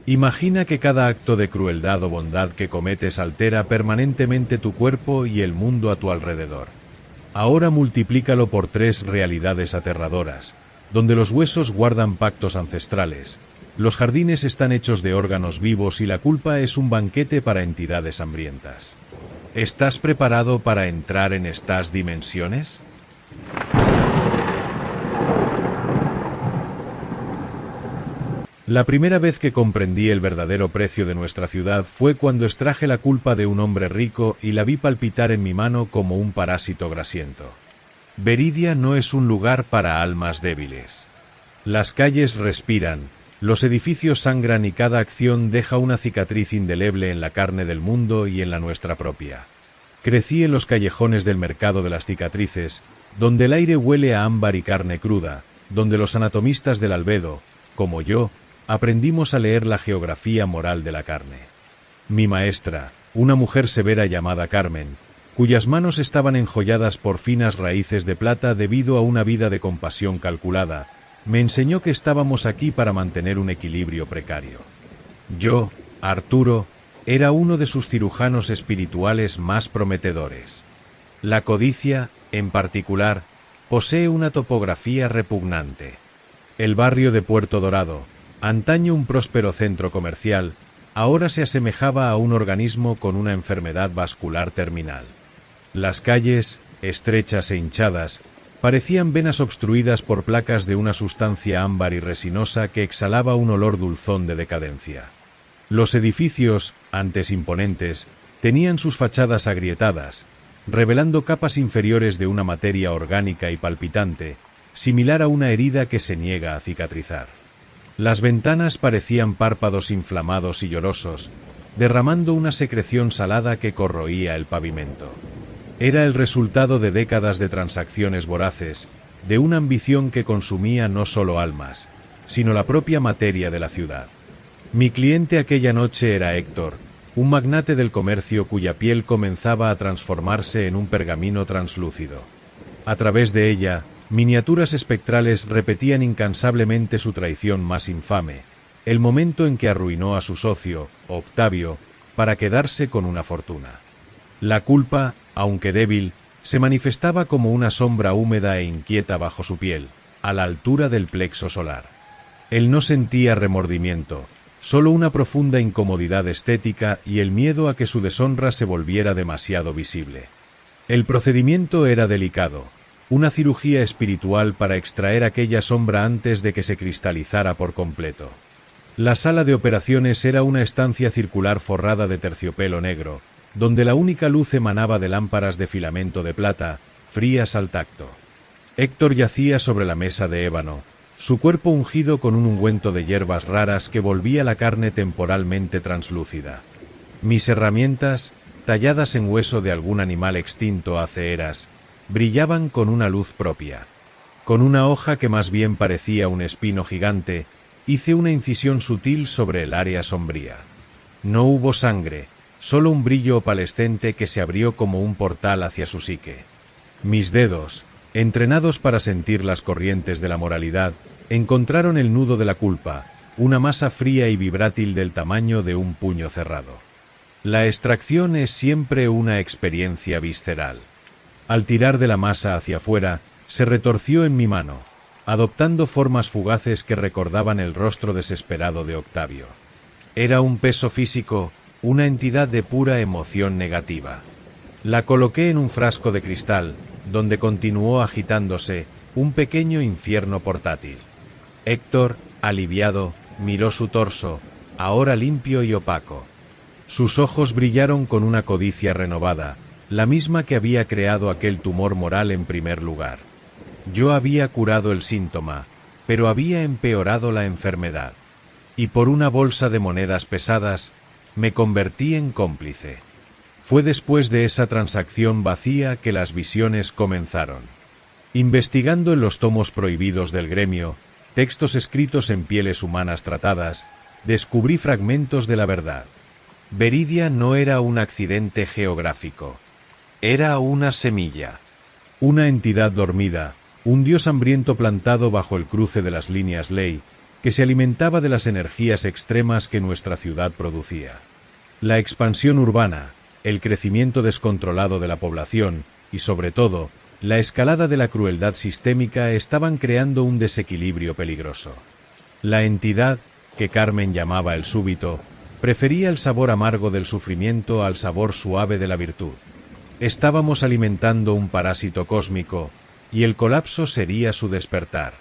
Imagina que cada acto de crueldad o bondad que cometes altera permanentemente tu cuerpo y el mundo a tu alrededor. Ahora multiplícalo por 3 realidades aterradoras, donde los huesos guardan pactos ancestrales, los jardines están hechos de órganos vivos y la culpa es un banquete para entidades hambrientas. ¿Estás preparado para entrar en estas dimensiones? La primera vez que comprendí el verdadero precio de nuestra ciudad fue cuando extraje la culpa de un hombre rico y la vi palpitar en mi mano como un parásito grasiento. Veridia no es un lugar para almas débiles. Las calles respiran, los edificios sangran y cada acción deja una cicatriz indeleble en la carne del mundo y en la nuestra propia. Crecí en los callejones del mercado de las cicatrices, donde el aire huele a ámbar y carne cruda, donde los anatomistas del albedo, como yo, aprendimos a leer la geografía moral de la carne. Mi maestra, una mujer severa llamada Carmen, cuyas manos estaban enjolladas por finas raíces de plata debido a una vida de compasión calculada, me enseñó que estábamos aquí para mantener un equilibrio precario. Yo, Arturo, era uno de sus cirujanos espirituales más prometedores. La codicia, en particular, posee una topografía repugnante. El barrio de Puerto Dorado, antaño un próspero centro comercial, ahora se asemejaba a un organismo con una enfermedad vascular terminal. Las calles, estrechas e hinchadas, parecían venas obstruidas por placas de una sustancia ámbar y resinosa que exhalaba un olor dulzón de decadencia. Los edificios, antes imponentes, tenían sus fachadas agrietadas, revelando capas inferiores de una materia orgánica y palpitante, similar a una herida que se niega a cicatrizar. Las ventanas parecían párpados inflamados y llorosos, derramando una secreción salada que corroía el pavimento. Era el resultado de décadas de transacciones voraces, de una ambición que consumía no solo almas, sino la propia materia de la ciudad. Mi cliente aquella noche era Héctor, un magnate del comercio cuya piel comenzaba a transformarse en un pergamino translúcido. A través de ella, miniaturas espectrales repetían incansablemente su traición más infame, el momento en que arruinó a su socio, Octavio, para quedarse con una fortuna. La culpa, aunque débil, se manifestaba como una sombra húmeda e inquieta bajo su piel, a la altura del plexo solar. Él no sentía remordimiento, solo una profunda incomodidad estética y el miedo a que su deshonra se volviera demasiado visible. El procedimiento era delicado, una cirugía espiritual para extraer aquella sombra antes de que se cristalizara por completo. La sala de operaciones era una estancia circular forrada de terciopelo negro, donde la única luz emanaba de lámparas de filamento de plata, frías al tacto. Héctor yacía sobre la mesa de ébano, su cuerpo ungido con un ungüento de hierbas raras que volvía la carne temporalmente translúcida. Mis herramientas, talladas en hueso de algún animal extinto hace eras, brillaban con una luz propia. Con una hoja que más bien parecía un espino gigante, hice una incisión sutil sobre el área sombría. No hubo sangre, solo un brillo opalescente que se abrió como un portal hacia su psique. Mis dedos, entrenados para sentir las corrientes de la moralidad, encontraron el nudo de la culpa, una masa fría y vibrátil del tamaño de un puño cerrado. La extracción es siempre una experiencia visceral. Al tirar de la masa hacia afuera, se retorció en mi mano, adoptando formas fugaces que recordaban el rostro desesperado de Octavio. Era un peso físico, una entidad de pura emoción negativa. La coloqué en un frasco de cristal, donde continuó agitándose un pequeño infierno portátil. Héctor, aliviado, miró su torso, ahora limpio y opaco. Sus ojos brillaron con una codicia renovada, la misma que había creado aquel tumor moral en primer lugar. Yo había curado el síntoma, pero había empeorado la enfermedad. Y por una bolsa de monedas pesadas, me convertí en cómplice. Fue después de esa transacción vacía que las visiones comenzaron. Investigando en los tomos prohibidos del gremio, textos escritos en pieles humanas tratadas, descubrí fragmentos de la verdad. Veridia no era un accidente geográfico. Era una semilla. Una entidad dormida, un dios hambriento plantado bajo el cruce de las líneas ley, que se alimentaba de las energías extremas que nuestra ciudad producía. La expansión urbana, el crecimiento descontrolado de la población y, sobre todo, la escalada de la crueldad sistémica estaban creando un desequilibrio peligroso. La entidad, que Carmen llamaba el súbito, prefería el sabor amargo del sufrimiento al sabor suave de la virtud. Estábamos alimentando un parásito cósmico, y el colapso sería su despertar.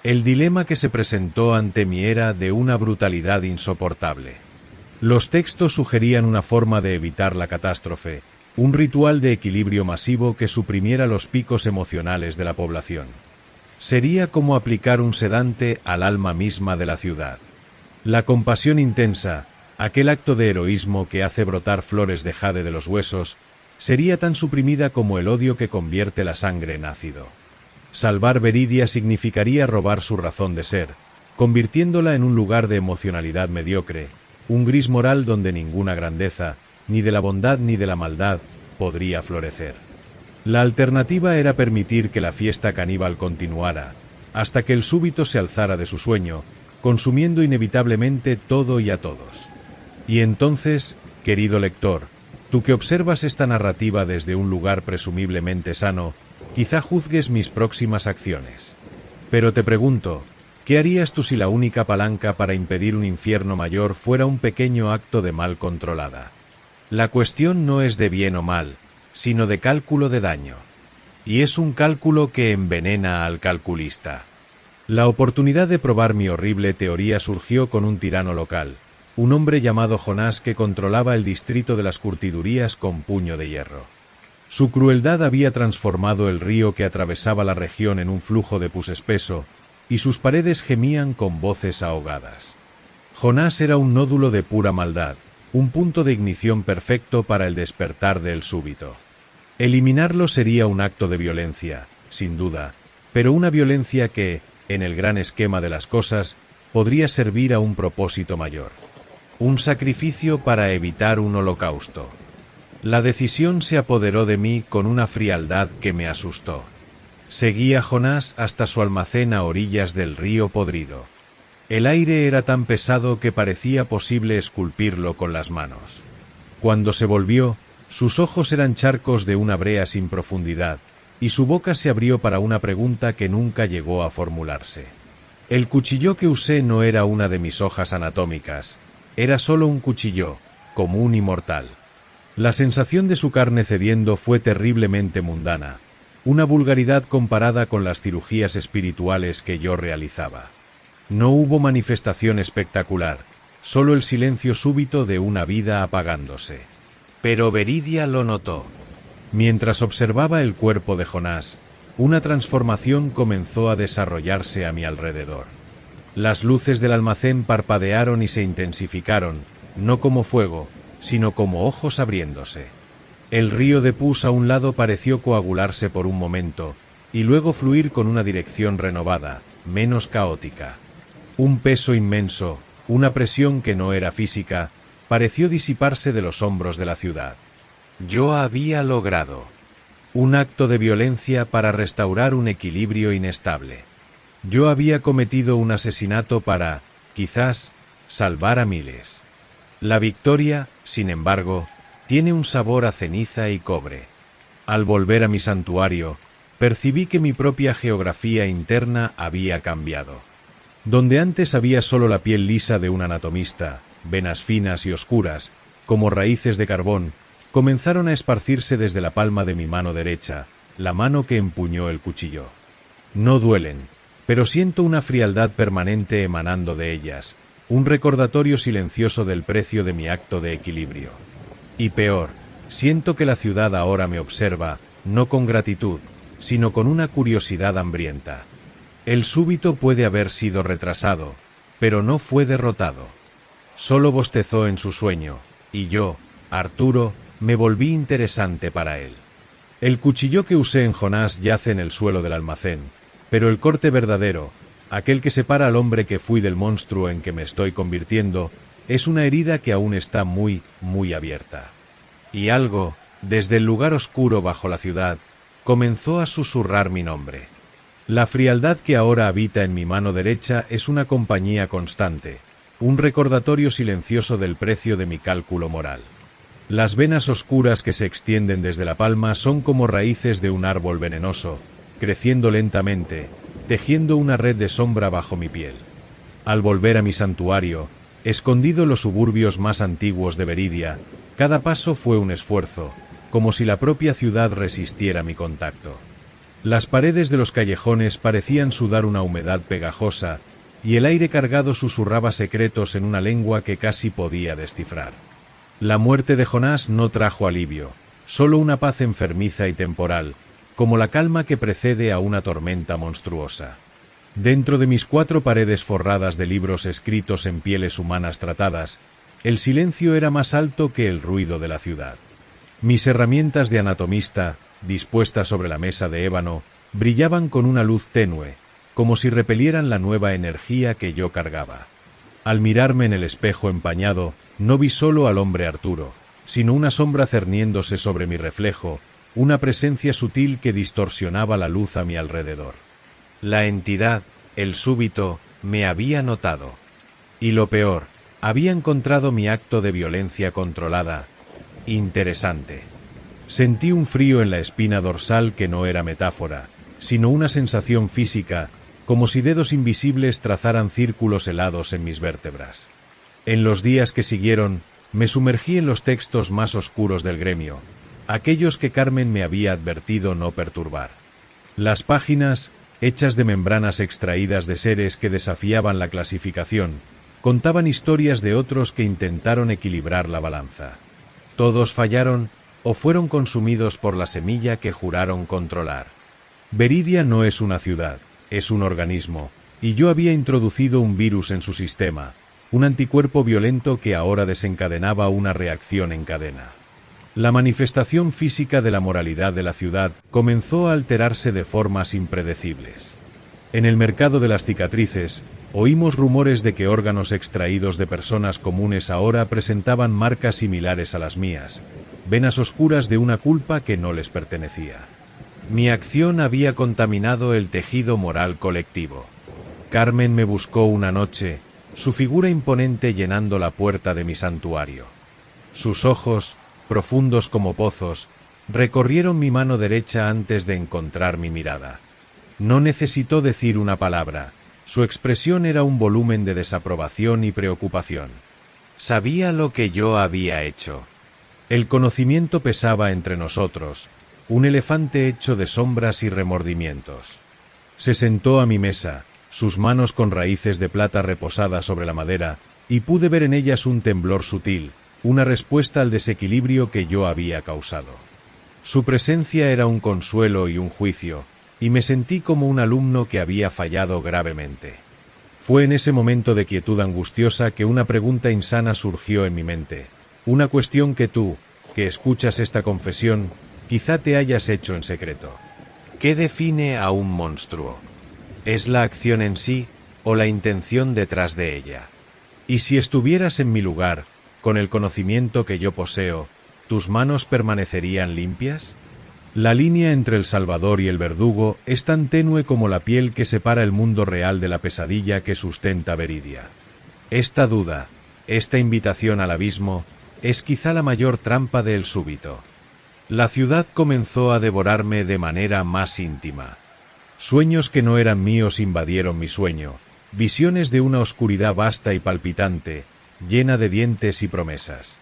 El dilema que se presentó ante mí era de una brutalidad insoportable. Los textos sugerían una forma de evitar la catástrofe, un ritual de equilibrio masivo que suprimiera los picos emocionales de la población. Sería como aplicar un sedante al alma misma de la ciudad. La compasión intensa, aquel acto de heroísmo que hace brotar flores de jade de los huesos, sería tan suprimida como el odio que convierte la sangre en ácido. Salvar Veridia significaría robar su razón de ser, convirtiéndola en un lugar de emocionalidad mediocre, un gris moral donde ninguna grandeza, ni de la bondad ni de la maldad, podría florecer. La alternativa era permitir que la fiesta caníbal continuara, hasta que el súbito se alzara de su sueño, consumiendo inevitablemente todo y a todos. Y entonces, querido lector, tú que observas esta narrativa desde un lugar presumiblemente sano, quizá juzgues mis próximas acciones. Pero te pregunto, ¿qué harías tú si la única palanca para impedir un infierno mayor fuera un pequeño acto de mal controlada? La cuestión no es de bien o mal, sino de cálculo de daño. Y es un cálculo que envenena al calculista. La oportunidad de probar mi horrible teoría surgió con un tirano local, un hombre llamado Jonás que controlaba el distrito de las curtidurías con puño de hierro. Su crueldad había transformado el río que atravesaba la región en un flujo de pus espeso, y sus paredes gemían con voces ahogadas. Jonás era un nódulo de pura maldad, un punto de ignición perfecto para el despertar del súbito. Eliminarlo sería un acto de violencia, sin duda, pero una violencia que, en el gran esquema de las cosas, podría servir a un propósito mayor. Un sacrificio para evitar un holocausto. La decisión se apoderó de mí con una frialdad que me asustó. Seguí a Jonás hasta su almacén a orillas del río podrido. El aire era tan pesado que parecía posible esculpirlo con las manos. Cuando se volvió, sus ojos eran charcos de una brea sin profundidad, y su boca se abrió para una pregunta que nunca llegó a formularse. El cuchillo que usé no era una de mis hojas anatómicas, era solo un cuchillo, común y mortal. La sensación de su carne cediendo fue terriblemente mundana, una vulgaridad comparada con las cirugías espirituales que yo realizaba. No hubo manifestación espectacular, solo el silencio súbito de una vida apagándose. Pero Veridia lo notó. Mientras observaba el cuerpo de Jonás, una transformación comenzó a desarrollarse a mi alrededor. Las luces del almacén parpadearon y se intensificaron, no como fuego, sino como ojos abriéndose. El río de pus a un lado pareció coagularse por un momento, y luego fluir con una dirección renovada, menos caótica. Un peso inmenso, una presión que no era física, pareció disiparse de los hombros de la ciudad. Yo había logrado un acto de violencia para restaurar un equilibrio inestable. Yo había cometido un asesinato para, quizás, salvar a miles. La victoria, sin embargo, tiene un sabor a ceniza y cobre. Al volver a mi santuario, percibí que mi propia geografía interna había cambiado. Donde antes había solo la piel lisa de un anatomista, venas finas y oscuras, como raíces de carbón, comenzaron a esparcirse desde la palma de mi mano derecha, la mano que empuñó el cuchillo. No duelen, pero siento una frialdad permanente emanando de ellas, un recordatorio silencioso del precio de mi acto de equilibrio. Y peor, siento que la ciudad ahora me observa, no con gratitud, sino con una curiosidad hambrienta. El súbito puede haber sido retrasado, pero no fue derrotado. Solo bostezó en su sueño, y yo, Arturo, me volví interesante para él. El cuchillo que usé en Jonás yace en el suelo del almacén, pero el corte verdadero, aquel que separa al hombre que fui del monstruo en que me estoy convirtiendo, es una herida que aún está muy, muy abierta. Y algo, desde el lugar oscuro bajo la ciudad, comenzó a susurrar mi nombre. La frialdad que ahora habita en mi mano derecha es una compañía constante, un recordatorio silencioso del precio de mi cálculo moral. Las venas oscuras que se extienden desde la palma son como raíces de un árbol venenoso, creciendo lentamente, tejiendo una red de sombra bajo mi piel. Al volver a mi santuario, escondido en los suburbios más antiguos de Veridia, cada paso fue un esfuerzo, como si la propia ciudad resistiera mi contacto. Las paredes de los callejones parecían sudar una humedad pegajosa, y el aire cargado susurraba secretos en una lengua que casi podía descifrar. La muerte de Jonás no trajo alivio, solo una paz enfermiza y temporal, como la calma que precede a una tormenta monstruosa. Dentro de mis 4 paredes forradas de libros escritos en pieles humanas tratadas, el silencio era más alto que el ruido de la ciudad. Mis herramientas de anatomista, dispuestas sobre la mesa de ébano, brillaban con una luz tenue, como si repelieran la nueva energía que yo cargaba. Al mirarme en el espejo empañado, no vi solo al hombre Arturo, sino una sombra cerniéndose sobre mi reflejo, una presencia sutil que distorsionaba la luz a mi alrededor. La entidad, el súbito, me había notado. Y lo peor, había encontrado mi acto de violencia controlada interesante. Sentí un frío en la espina dorsal que no era metáfora, sino una sensación física, como si dedos invisibles trazaran círculos helados en mis vértebras. En los días que siguieron, me sumergí en los textos más oscuros del gremio, aquellos que Carmen me había advertido no perturbar. Las páginas, hechas de membranas extraídas de seres que desafiaban la clasificación, contaban historias de otros que intentaron equilibrar la balanza. Todos fallaron o fueron consumidos por la semilla que juraron controlar. Veridia no es una ciudad, es un organismo, y yo había introducido un virus en su sistema, un anticuerpo violento que ahora desencadenaba una reacción en cadena. La manifestación física de la moralidad de la ciudad comenzó a alterarse de formas impredecibles. En el mercado de las cicatrices, oímos rumores de que órganos extraídos de personas comunes ahora presentaban marcas similares a las mías, venas oscuras de una culpa que no les pertenecía. Mi acción había contaminado el tejido moral colectivo. Carmen me buscó una noche, su figura imponente llenando la puerta de mi santuario. Sus ojos, profundos como pozos, recorrieron mi mano derecha antes de encontrar mi mirada. No necesitó decir una palabra. Su expresión era un volumen de desaprobación y preocupación. Sabía lo que yo había hecho. El conocimiento pesaba entre nosotros, un elefante hecho de sombras y remordimientos. Se sentó a mi mesa, sus manos con raíces de plata reposadas sobre la madera, y pude ver en ellas un temblor sutil, una respuesta al desequilibrio que yo había causado. Su presencia era un consuelo y un juicio, y me sentí como un alumno que había fallado gravemente. Fue en ese momento de quietud angustiosa que una pregunta insana surgió en mi mente, una cuestión que tú, que escuchas esta confesión, quizá te hayas hecho en secreto. ¿Qué define a un monstruo? ¿Es la acción en sí o la intención detrás de ella? Y si estuvieras en mi lugar, con el conocimiento que yo poseo, ¿tus manos permanecerían limpias? La línea entre el salvador y el verdugo es tan tenue como la piel que separa el mundo real de la pesadilla que sustenta Veridia. Esta duda, esta invitación al abismo, es quizá la mayor trampa del súbito. La ciudad comenzó a devorarme de manera más íntima. Sueños que no eran míos invadieron mi sueño, visiones de una oscuridad vasta y palpitante, llena de dientes y promesas.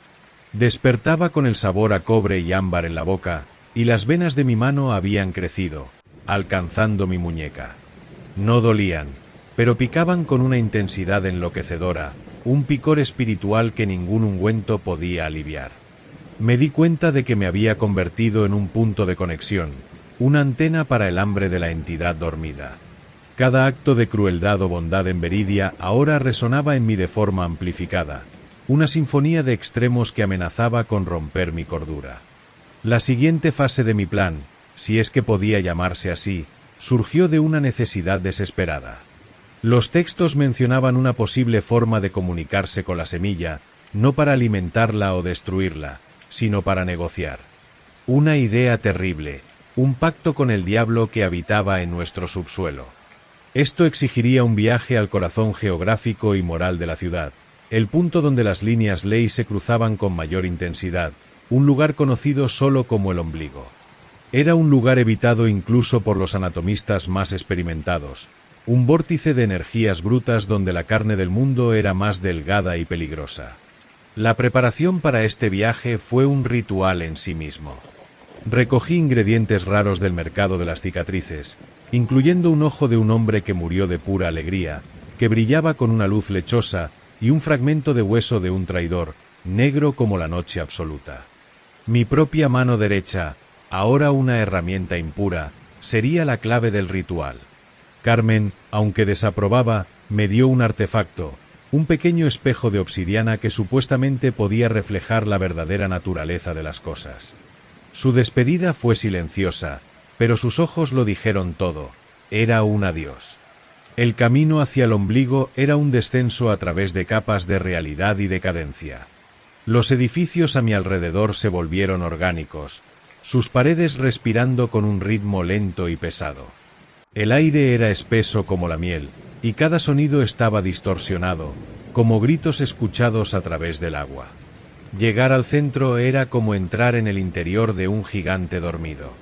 Despertaba con el sabor a cobre y ámbar en la boca, y las venas de mi mano habían crecido, alcanzando mi muñeca. No dolían, pero picaban con una intensidad enloquecedora, un picor espiritual que ningún ungüento podía aliviar. Me di cuenta de que me había convertido en un punto de conexión, una antena para el hambre de la entidad dormida. Cada acto de crueldad o bondad en Veridia ahora resonaba en mí de forma amplificada, una sinfonía de extremos que amenazaba con romper mi cordura. La siguiente fase de mi plan, si es que podía llamarse así, surgió de una necesidad desesperada. Los textos mencionaban una posible forma de comunicarse con la semilla, no para alimentarla o destruirla, sino para negociar. Una idea terrible, un pacto con el diablo que habitaba en nuestro subsuelo. Esto exigiría un viaje al corazón geográfico y moral de la ciudad, el punto donde las líneas ley se cruzaban con mayor intensidad, un lugar conocido solo como el ombligo. Era un lugar evitado incluso por los anatomistas más experimentados, un vórtice de energías brutas donde la carne del mundo era más delgada y peligrosa. La preparación para este viaje fue un ritual en sí mismo. Recogí ingredientes raros del mercado de las cicatrices, incluyendo un ojo de un hombre que murió de pura alegría, que brillaba con una luz lechosa, y un fragmento de hueso de un traidor, negro como la noche absoluta. Mi propia mano derecha, ahora una herramienta impura, sería la clave del ritual. Carmen, aunque desaprobaba, me dio un artefacto, un pequeño espejo de obsidiana que supuestamente podía reflejar la verdadera naturaleza de las cosas. Su despedida fue silenciosa, pero sus ojos lo dijeron todo, era un adiós. El camino hacia el ombligo era un descenso a través de capas de realidad y decadencia. Los edificios a mi alrededor se volvieron orgánicos, sus paredes respirando con un ritmo lento y pesado. El aire era espeso como la miel, y cada sonido estaba distorsionado, como gritos escuchados a través del agua. Llegar al centro era como entrar en el interior de un gigante dormido.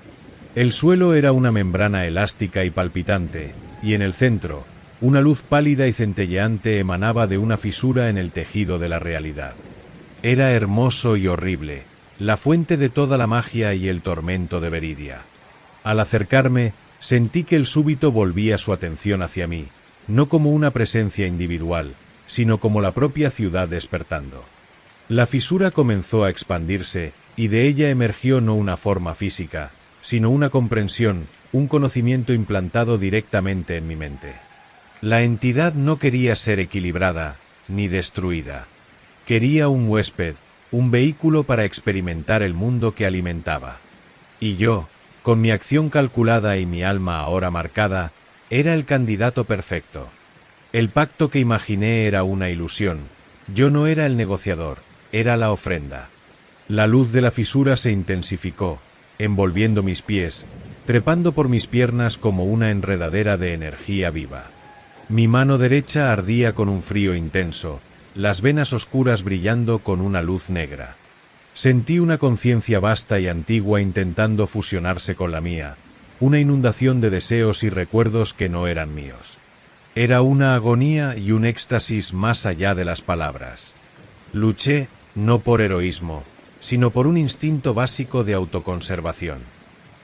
El suelo era una membrana elástica y palpitante, y en el centro, una luz pálida y centelleante emanaba de una fisura en el tejido de la realidad. Era hermoso y horrible, la fuente de toda la magia y el tormento de Veridia. Al acercarme, sentí que el súbito volvía su atención hacia mí, no como una presencia individual, sino como la propia ciudad despertando. La fisura comenzó a expandirse, y de ella emergió no una forma física, sino una comprensión, un conocimiento implantado directamente en mi mente. La entidad no quería ser equilibrada, ni destruida. Quería un huésped, un vehículo para experimentar el mundo que alimentaba. Y yo, con mi acción calculada y mi alma ahora marcada, era el candidato perfecto. El pacto que imaginé era una ilusión. Yo no era el negociador, era la ofrenda. La luz de la fisura se intensificó, envolviendo mis pies, trepando por mis piernas como una enredadera de energía viva. Mi mano derecha ardía con un frío intenso, las venas oscuras brillando con una luz negra. Sentí una conciencia vasta y antigua intentando fusionarse con la mía, una inundación de deseos y recuerdos que no eran míos. Era una agonía y un éxtasis más allá de las palabras. Luché, no por heroísmo, sino por un instinto básico de autoconservación.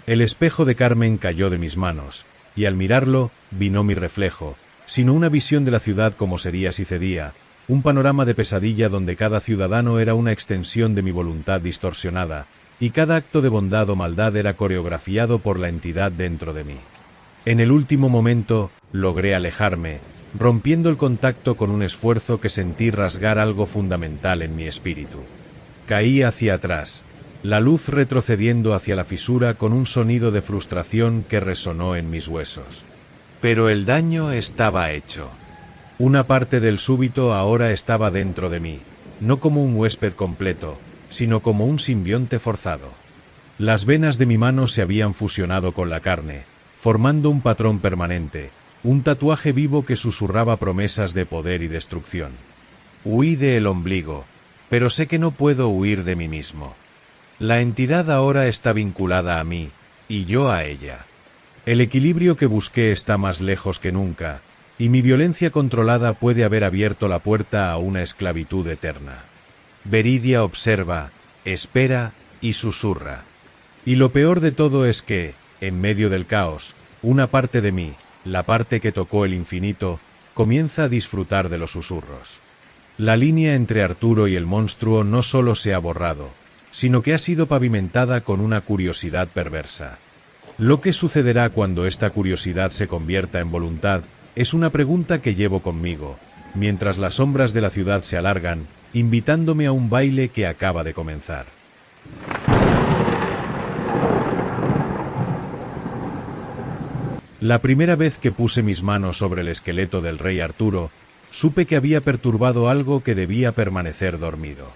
El espejo de Carmen cayó de mis manos, y al mirarlo, vi no mi reflejo, sino una visión de la ciudad como sería si cedía, un panorama de pesadilla donde cada ciudadano era una extensión de mi voluntad distorsionada, y cada acto de bondad o maldad era coreografiado por la entidad dentro de mí. En el último momento, logré alejarme, rompiendo el contacto con un esfuerzo que sentí rasgar algo fundamental en mi espíritu. Caí hacia atrás, la luz retrocediendo hacia la fisura con un sonido de frustración que resonó en mis huesos. Pero el daño estaba hecho. Una parte del súbito ahora estaba dentro de mí, no como un huésped completo, sino como un simbionte forzado. Las venas de mi mano se habían fusionado con la carne, formando un patrón permanente, un tatuaje vivo que susurraba promesas de poder y destrucción. Huí del ombligo, pero sé que no puedo huir de mí mismo. La entidad ahora está vinculada a mí, y yo a ella. El equilibrio que busqué está más lejos que nunca, y mi violencia controlada puede haber abierto la puerta a una esclavitud eterna. Veridia observa, espera y susurra. Y lo peor de todo es que, en medio del caos, una parte de mí, la parte que tocó el infinito, comienza a disfrutar de los susurros. La línea entre Arturo y el monstruo no solo se ha borrado, sino que ha sido pavimentada con una curiosidad perversa. Lo que sucederá cuando esta curiosidad se convierta en voluntad es una pregunta que llevo conmigo, mientras las sombras de la ciudad se alargan, invitándome a un baile que acaba de comenzar. La primera vez que puse mis manos sobre el esqueleto del rey Arturo, supe que había perturbado algo que debía permanecer dormido.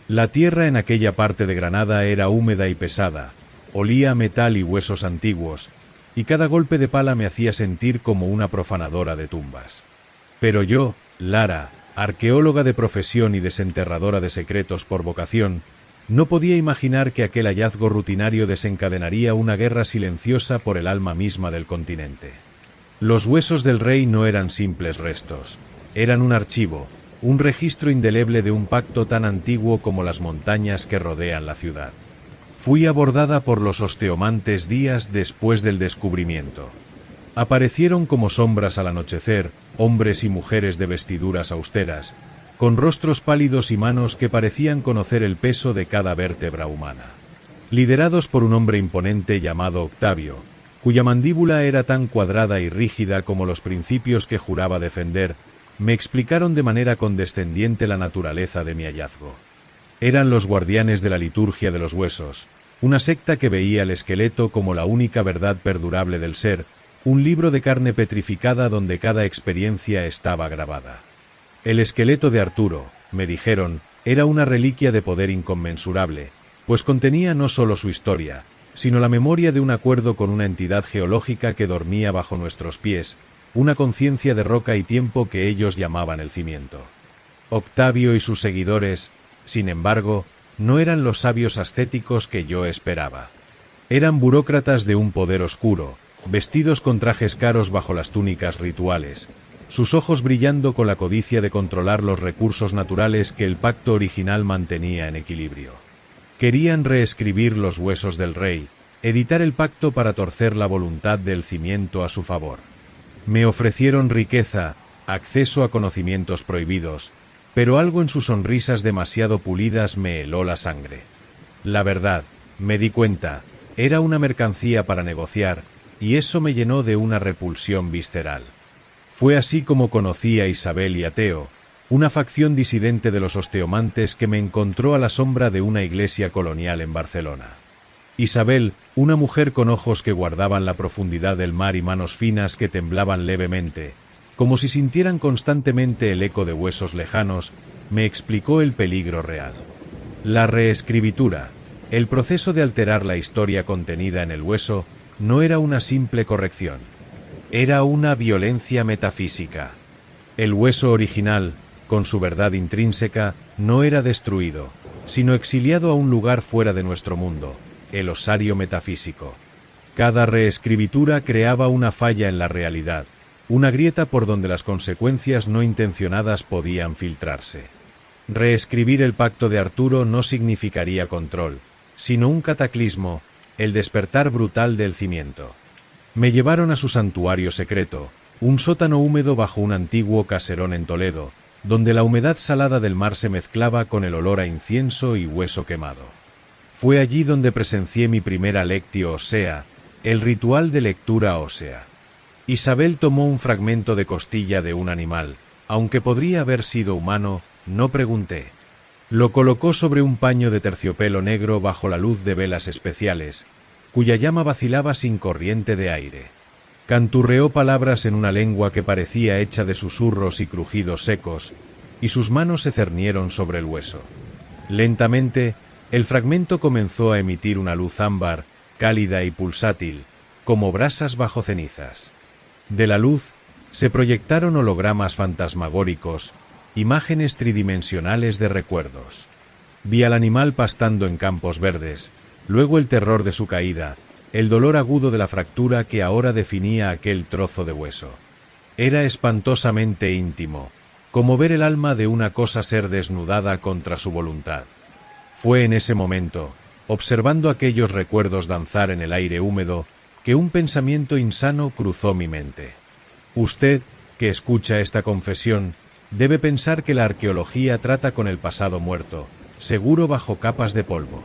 La tierra en aquella parte de Granada era húmeda y pesada, olía a metal y huesos antiguos, y cada golpe de pala me hacía sentir como una profanadora de tumbas. Pero yo, Lara, arqueóloga de profesión y desenterradora de secretos por vocación, no podía imaginar que aquel hallazgo rutinario desencadenaría una guerra silenciosa por el alma misma del continente. Los huesos del rey no eran simples restos, eran un archivo, un registro indeleble de un pacto tan antiguo como las montañas que rodean la ciudad. Fui abordada por los osteomantes días después del descubrimiento. Aparecieron como sombras al anochecer, hombres y mujeres de vestiduras austeras, con rostros pálidos y manos que parecían conocer el peso de cada vértebra humana. Liderados por un hombre imponente llamado Octavio, cuya mandíbula era tan cuadrada y rígida como los principios que juraba defender, me explicaron de manera condescendiente la naturaleza de mi hallazgo. Eran los guardianes de la liturgia de los huesos, una secta que veía el esqueleto como la única verdad perdurable del ser, un libro de carne petrificada donde cada experiencia estaba grabada. El esqueleto de Arturo, me dijeron, era una reliquia de poder inconmensurable, pues contenía no solo su historia, sino la memoria de un acuerdo con una entidad geológica que dormía bajo nuestros pies, una conciencia de roca y tiempo que ellos llamaban el cimiento. Octavio y sus seguidores, sin embargo, no eran los sabios ascéticos que yo esperaba. Eran burócratas de un poder oscuro, vestidos con trajes caros bajo las túnicas rituales, sus ojos brillando con la codicia de controlar los recursos naturales que el pacto original mantenía en equilibrio. Querían reescribir los huesos del rey, editar el pacto para torcer la voluntad del cimiento a su favor. Me ofrecieron riqueza, acceso a conocimientos prohibidos, pero algo en sus sonrisas demasiado pulidas me heló la sangre. La verdad, me di cuenta, era una mercancía para negociar, y eso me llenó de una repulsión visceral. Fue así como conocí a Isabel y a Teo, una facción disidente de los osteomantes que me encontró a la sombra de una iglesia colonial en Barcelona. Isabel, una mujer con ojos que guardaban la profundidad del mar y manos finas que temblaban levemente, como si sintieran constantemente el eco de huesos lejanos, me explicó el peligro real. La reescribitura, el proceso de alterar la historia contenida en el hueso, no era una simple corrección. Era una violencia metafísica. El hueso original, con su verdad intrínseca, no era destruido, sino exiliado a un lugar fuera de nuestro mundo, el osario metafísico. Cada reescribitura creaba una falla en la realidad, una grieta por donde las consecuencias no intencionadas podían filtrarse. Reescribir el pacto de Arturo no significaría control, sino un cataclismo, el despertar brutal del cimiento. Me llevaron a su santuario secreto, un sótano húmedo bajo un antiguo caserón en Toledo, donde la humedad salada del mar se mezclaba con el olor a incienso y hueso quemado. Fue allí donde presencié mi primera lectio ósea, el ritual de lectura ósea. Isabel tomó un fragmento de costilla de un animal, aunque podría haber sido humano, no pregunté. Lo colocó sobre un paño de terciopelo negro bajo la luz de velas especiales, cuya llama vacilaba sin corriente de aire. Canturreó palabras en una lengua que parecía hecha de susurros y crujidos secos, y sus manos se cernieron sobre el hueso. Lentamente, el fragmento comenzó a emitir una luz ámbar, cálida y pulsátil, como brasas bajo cenizas. De la luz, se proyectaron hologramas fantasmagóricos, imágenes tridimensionales de recuerdos. Vi al animal pastando en campos verdes, luego el terror de su caída, el dolor agudo de la fractura que ahora definía aquel trozo de hueso. Era espantosamente íntimo, como ver el alma de una cosa ser desnudada contra su voluntad. Fue en ese momento, observando aquellos recuerdos danzar en el aire húmedo, que un pensamiento insano cruzó mi mente. Usted, que escucha esta confesión, debe pensar que la arqueología trata con el pasado muerto, seguro bajo capas de polvo.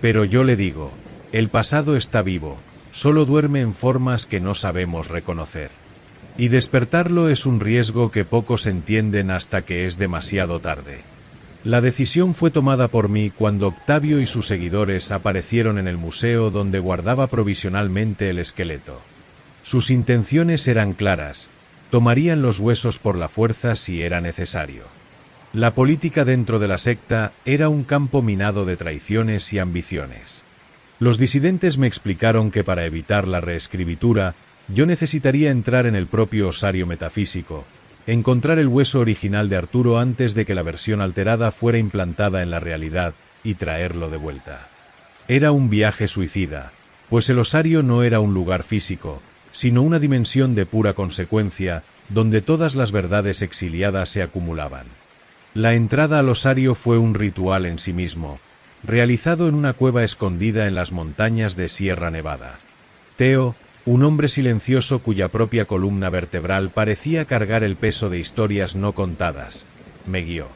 Pero yo le digo, el pasado está vivo, solo duerme en formas que no sabemos reconocer. Y despertarlo es un riesgo que pocos entienden hasta que es demasiado tarde. La decisión fue tomada por mí cuando Octavio y sus seguidores aparecieron en el museo donde guardaba provisionalmente el esqueleto. Sus intenciones eran claras, tomarían los huesos por la fuerza si era necesario. La política dentro de la secta era un campo minado de traiciones y ambiciones. Los disidentes me explicaron que para evitar la reescritura, yo necesitaría entrar en el propio osario metafísico, encontrar el hueso original de Arturo antes de que la versión alterada fuera implantada en la realidad y traerlo de vuelta. Era un viaje suicida, pues el osario no era un lugar físico, sino una dimensión de pura consecuencia, donde todas las verdades exiliadas se acumulaban. La entrada al osario fue un ritual en sí mismo, realizado en una cueva escondida en las montañas de Sierra Nevada. Teo, un hombre silencioso cuya propia columna vertebral parecía cargar el peso de historias no contadas, me guió.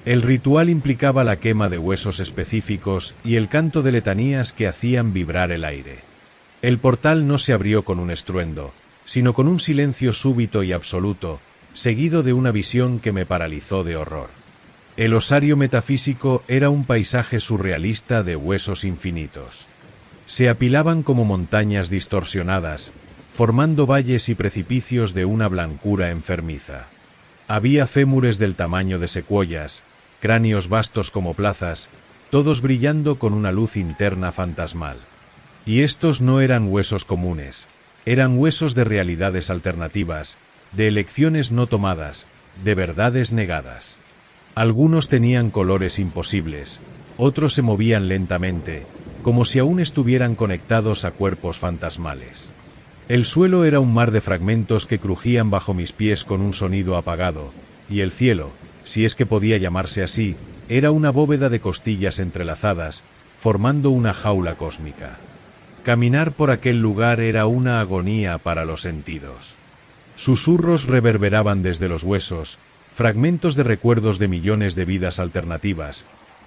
El ritual implicaba la quema de huesos específicos y el canto de letanías que hacían vibrar el aire. El portal no se abrió con un estruendo, sino con un silencio súbito y absoluto, seguido de una visión que me paralizó de horror. El osario metafísico era un paisaje surrealista de huesos infinitos. Se apilaban como montañas distorsionadas, formando valles y precipicios de una blancura enfermiza. Había fémures del tamaño de secuoyas, cráneos vastos como plazas, todos brillando con una luz interna fantasmal. Y estos no eran huesos comunes, eran huesos de realidades alternativas, de elecciones no tomadas, de verdades negadas. Algunos tenían colores imposibles, otros se movían lentamente, como si aún estuvieran conectados a cuerpos fantasmales. El suelo era un mar de fragmentos que crujían bajo mis pies con un sonido apagado, y el cielo, si es que podía llamarse así, era una bóveda de costillas entrelazadas, formando una jaula cósmica. Caminar por aquel lugar era una agonía para los sentidos. Susurros reverberaban desde los huesos, fragmentos de recuerdos de millones de vidas alternativas,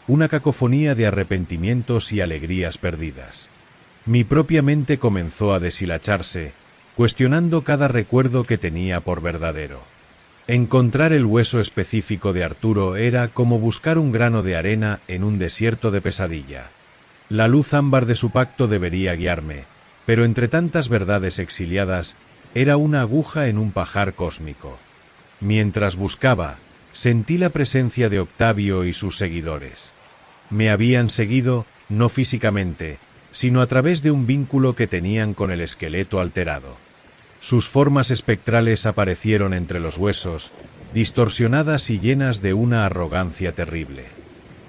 una cacofonía de arrepentimientos y alegrías perdidas. Mi propia mente comenzó a deshilacharse, cuestionando cada recuerdo que tenía por verdadero. Encontrar el hueso específico de Arturo era como buscar un grano de arena en un desierto de pesadilla. La luz ámbar de su pacto debería guiarme, pero entre tantas verdades exiliadas, era una aguja en un pajar cósmico. Mientras buscaba, sentí la presencia de Octavio y sus seguidores. Me habían seguido, no físicamente, sino a través de un vínculo que tenían con el esqueleto alterado. Sus formas espectrales aparecieron entre los huesos, distorsionadas y llenas de una arrogancia terrible.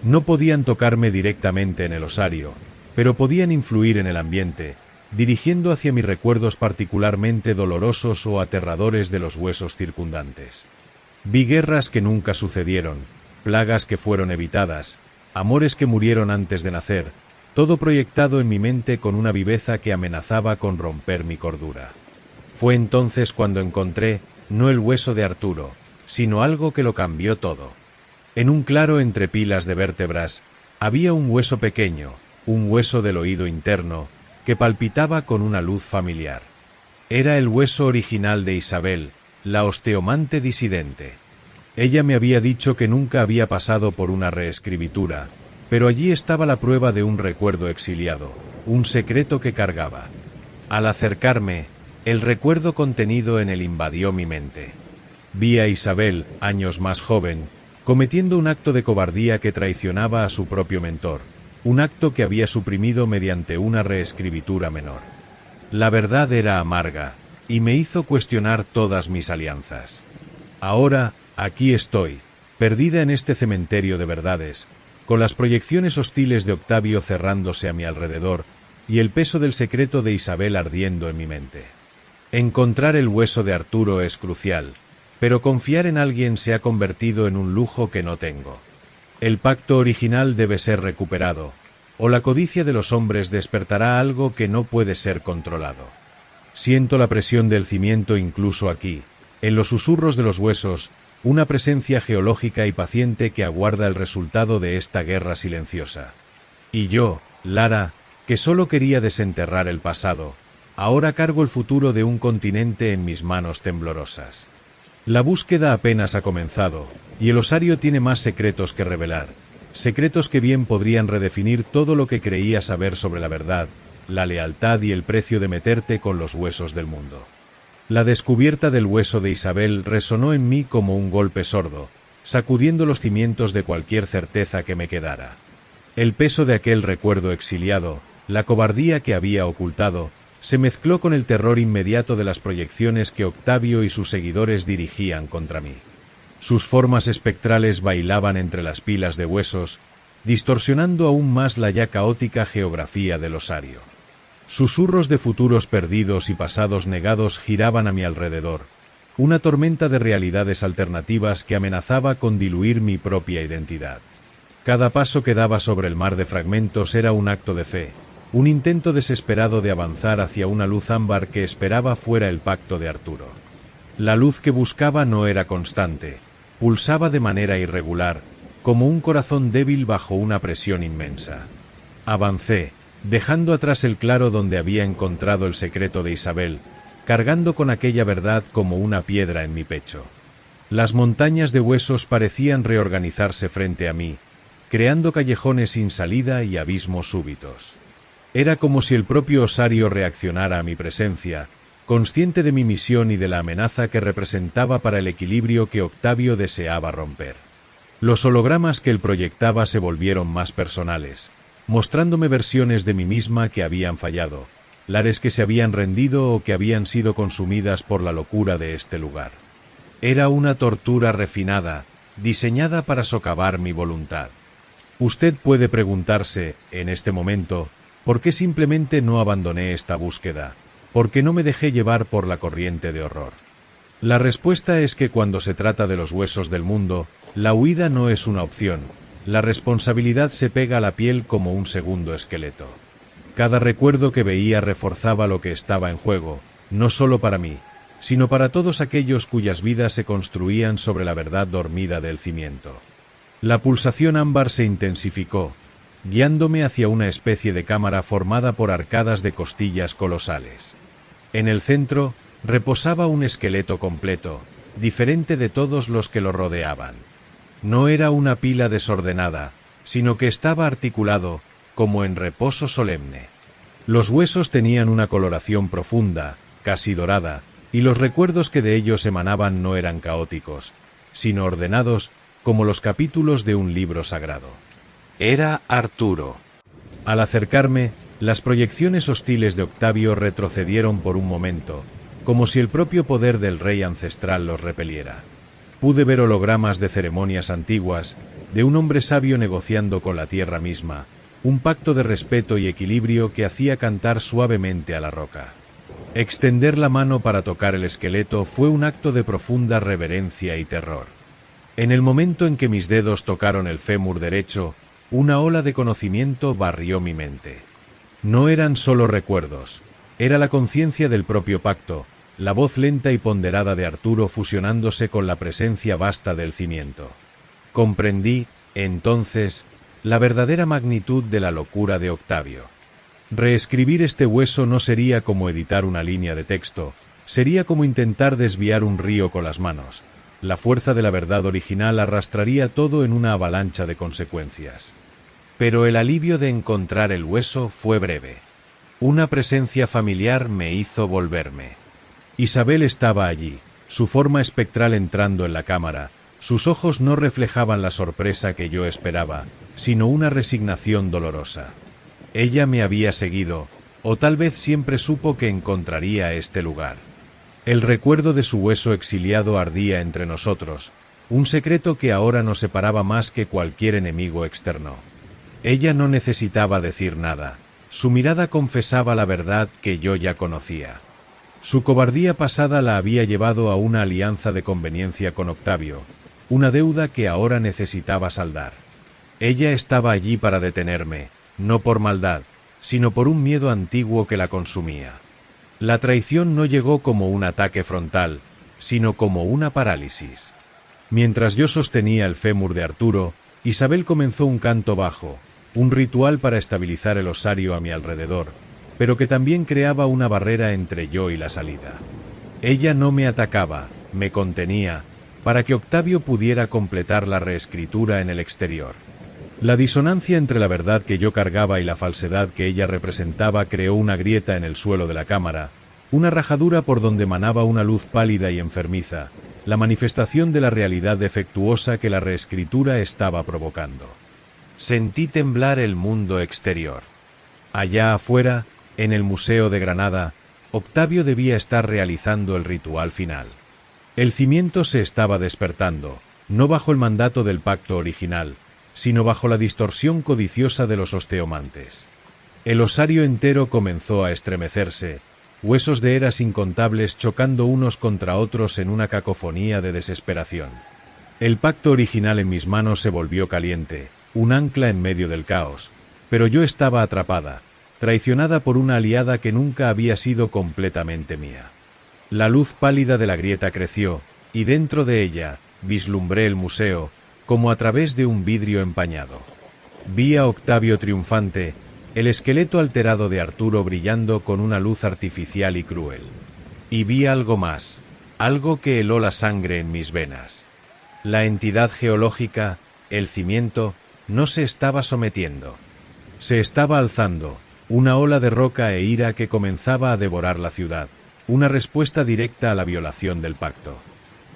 No podían tocarme directamente en el osario, pero podían influir en el ambiente, dirigiendo hacia mis recuerdos particularmente dolorosos o aterradores de los huesos circundantes. Vi guerras que nunca sucedieron, plagas que fueron evitadas, amores que murieron antes de nacer, todo proyectado en mi mente con una viveza que amenazaba con romper mi cordura. Fue entonces cuando encontré, no el hueso de Arturo, sino algo que lo cambió todo. En un claro entre pilas de vértebras, había un hueso pequeño, un hueso del oído interno, que palpitaba con una luz familiar. Era el hueso original de Isabel, la osteomante disidente. Ella me había dicho que nunca había pasado por una reescritura, pero allí estaba la prueba de un recuerdo exiliado, un secreto que cargaba. Al acercarme, el recuerdo contenido en él invadió mi mente. Vi a Isabel, años más joven, cometiendo un acto de cobardía que traicionaba a su propio mentor, un acto que había suprimido mediante una reescritura menor. La verdad era amarga, y me hizo cuestionar todas mis alianzas. Ahora, aquí estoy, perdida en este cementerio de verdades, con las proyecciones hostiles de Octavio cerrándose a mi alrededor, y el peso del secreto de Isabel ardiendo en mi mente. Encontrar el hueso de Arturo es crucial, pero confiar en alguien se ha convertido en un lujo que no tengo. El pacto original debe ser recuperado, o la codicia de los hombres despertará algo que no puede ser controlado. Siento la presión del cimiento incluso aquí, en los susurros de los huesos, una presencia geológica y paciente que aguarda el resultado de esta guerra silenciosa. Y yo, Lara, que solo quería desenterrar el pasado, ahora cargo el futuro de un continente en mis manos temblorosas. La búsqueda apenas ha comenzado, y el osario tiene más secretos que revelar, secretos que bien podrían redefinir todo lo que creía saber sobre la verdad, la lealtad y el precio de meterte con los huesos del mundo. La descubierta del hueso de Isabel resonó en mí como un golpe sordo, sacudiendo los cimientos de cualquier certeza que me quedara. El peso de aquel recuerdo exiliado, La cobardía que había ocultado se mezcló con el terror inmediato de las proyecciones que Octavio y sus seguidores dirigían contra mí. Sus formas espectrales bailaban entre las pilas de huesos, distorsionando aún más la ya caótica geografía del osario. Susurros de futuros perdidos y pasados negados giraban a mi alrededor, una tormenta de realidades alternativas que amenazaba con diluir mi propia identidad. Cada paso que daba sobre el mar de fragmentos era un acto de fe, un intento desesperado de avanzar hacia una luz ámbar que esperaba fuera el pacto de Arturo. La luz que buscaba no era constante, pulsaba de manera irregular, como un corazón débil bajo una presión inmensa. Avancé, dejando atrás el claro donde había encontrado el secreto de Isabel, cargando con aquella verdad como una piedra en mi pecho. Las montañas de huesos parecían reorganizarse frente a mí, creando callejones sin salida y abismos súbitos. Era como si el propio osario reaccionara a mi presencia, consciente de mi misión y de la amenaza que representaba para el equilibrio que Octavio deseaba romper. Los hologramas que él proyectaba se volvieron más personales, mostrándome versiones de mí misma que habían fallado, lares que se habían rendido o que habían sido consumidas por la locura de este lugar. Era una tortura refinada, diseñada para socavar mi voluntad. Usted puede preguntarse, en este momento, ¿por qué simplemente no abandoné esta búsqueda? ¿Por qué no me dejé llevar por la corriente de horror? La respuesta es que cuando se trata de los huesos del mundo, la huida no es una opción. La responsabilidad se pega a la piel como un segundo esqueleto. Cada recuerdo que veía reforzaba lo que estaba en juego, no solo para mí, sino para todos aquellos cuyas vidas se construían sobre la verdad dormida del cimiento. La pulsación ámbar se intensificó, guiándome hacia una especie de cámara formada por arcadas de costillas colosales. En el centro, reposaba un esqueleto completo, diferente de todos los que lo rodeaban. No era una pila desordenada, sino que estaba articulado, como en reposo solemne. Los huesos tenían una coloración profunda, casi dorada, y los recuerdos que de ellos emanaban no eran caóticos, sino ordenados, como los capítulos de un libro sagrado. Era Arturo. Al acercarme, las proyecciones hostiles de Octavio retrocedieron por un momento, como si el propio poder del rey ancestral los repeliera. Pude ver hologramas de ceremonias antiguas, de un hombre sabio negociando con la tierra misma, un pacto de respeto y equilibrio que hacía cantar suavemente a la roca. Extender la mano para tocar el esqueleto fue un acto de profunda reverencia y terror. En el momento en que mis dedos tocaron el fémur derecho, una ola de conocimiento barrió mi mente. No eran solo recuerdos, era la conciencia del propio pacto, la voz lenta y ponderada de Arturo fusionándose con la presencia vasta del cimiento. Comprendí, entonces, la verdadera magnitud de la locura de Octavio. Reescribir este hueso no sería como editar una línea de texto, sería como intentar desviar un río con las manos. La fuerza de la verdad original arrastraría todo en una avalancha de consecuencias. Pero el alivio de encontrar el hueso fue breve. Una presencia familiar me hizo volverme. Isabel estaba allí, su forma espectral entrando en la cámara. Sus ojos no reflejaban la sorpresa que yo esperaba, sino una resignación dolorosa. Ella me había seguido, o tal vez siempre supo que encontraría este lugar. El recuerdo de su hueso exiliado ardía entre nosotros, un secreto que ahora nos separaba más que cualquier enemigo externo. Ella no necesitaba decir nada, su mirada confesaba la verdad que yo ya conocía. Su cobardía pasada la había llevado a una alianza de conveniencia con Octavio, una deuda que ahora necesitaba saldar. Ella estaba allí para detenerme, no por maldad, sino por un miedo antiguo que la consumía. La traición no llegó como un ataque frontal, sino como una parálisis. Mientras yo sostenía el fémur de Arturo, Isabel comenzó un canto bajo, un ritual para estabilizar el osario a mi alrededor, pero que también creaba una barrera entre yo y la salida. Ella no me atacaba, me contenía, para que Octavio pudiera completar la reescritura en el exterior. La disonancia entre la verdad que yo cargaba y la falsedad que ella representaba creó una grieta en el suelo de la cámara, una rajadura por donde manaba una luz pálida y enfermiza, la manifestación de la realidad defectuosa que la reescritura estaba provocando. Sentí temblar el mundo exterior. Allá afuera, en el Museo de Granada, Octavio debía estar realizando el ritual final. El cimiento se estaba despertando, no bajo el mandato del pacto original, sino bajo la distorsión codiciosa de los osteomantes. El osario entero comenzó a estremecerse, huesos de eras incontables chocando unos contra otros en una cacofonía de desesperación. El pacto original en mis manos se volvió caliente, un ancla en medio del caos, pero yo estaba atrapada, traicionada por una aliada que nunca había sido completamente mía. La luz pálida de la grieta creció, y dentro de ella, vislumbré el museo, como a través de un vidrio empañado. Vi a Octavio triunfante, el esqueleto alterado de Arturo brillando con una luz artificial y cruel. Y vi algo más, algo que heló la sangre en mis venas. La entidad geológica, el cimiento, no se estaba sometiendo. Se estaba alzando, una ola de roca e ira que comenzaba a devorar la ciudad, una respuesta directa a la violación del pacto.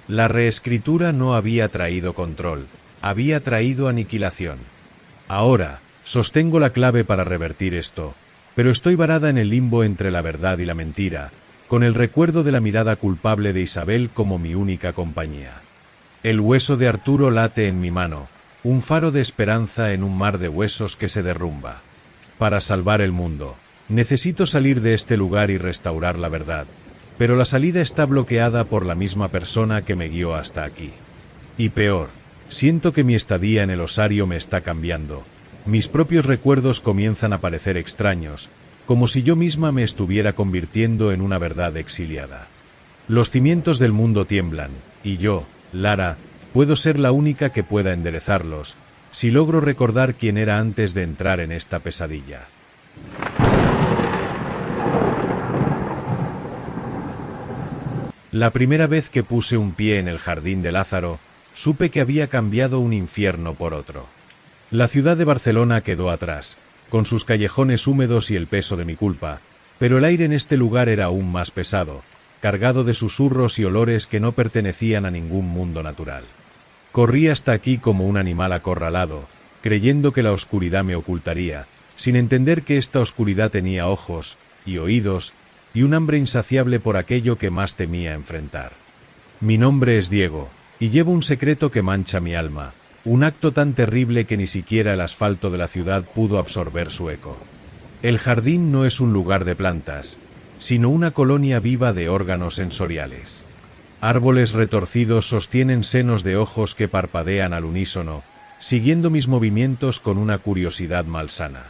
La reescritura no había traído control, había traído aniquilación. Ahora, sostengo la clave para revertir esto, pero estoy varada en el limbo entre la verdad y la mentira, con el recuerdo de la mirada culpable de Isabel como mi única compañía. El hueso de Arturo late en mi mano, un faro de esperanza en un mar de huesos que se derrumba. Para salvar el mundo, necesito salir de este lugar y restaurar la verdad, pero la salida está bloqueada por la misma persona que me guió hasta aquí. Y peor, siento que mi estadía en el osario me está cambiando. Mis propios recuerdos comienzan a parecer extraños, como si yo misma me estuviera convirtiendo en una verdad exiliada. Los cimientos del mundo tiemblan, y yo, Lara, puedo ser la única que pueda enderezarlos, si logro recordar quién era antes de entrar en esta pesadilla. La primera vez que puse un pie en el jardín de Lázaro, supe que había cambiado un infierno por otro. La ciudad de Barcelona quedó atrás, con sus callejones húmedos y el peso de mi culpa, pero el aire en este lugar era aún más pesado, cargado de susurros y olores que no pertenecían a ningún mundo natural. Corrí hasta aquí como un animal acorralado, creyendo que la oscuridad me ocultaría, sin entender que esta oscuridad tenía ojos y oídos y un hambre insaciable por aquello que más temía enfrentar. Mi nombre es Diego, y llevo un secreto que mancha mi alma, un acto tan terrible que ni siquiera el asfalto de la ciudad pudo absorber su eco. El jardín no es un lugar de plantas, sino una colonia viva de órganos sensoriales. Árboles retorcidos sostienen senos de ojos que parpadean al unísono, siguiendo mis movimientos con una curiosidad malsana.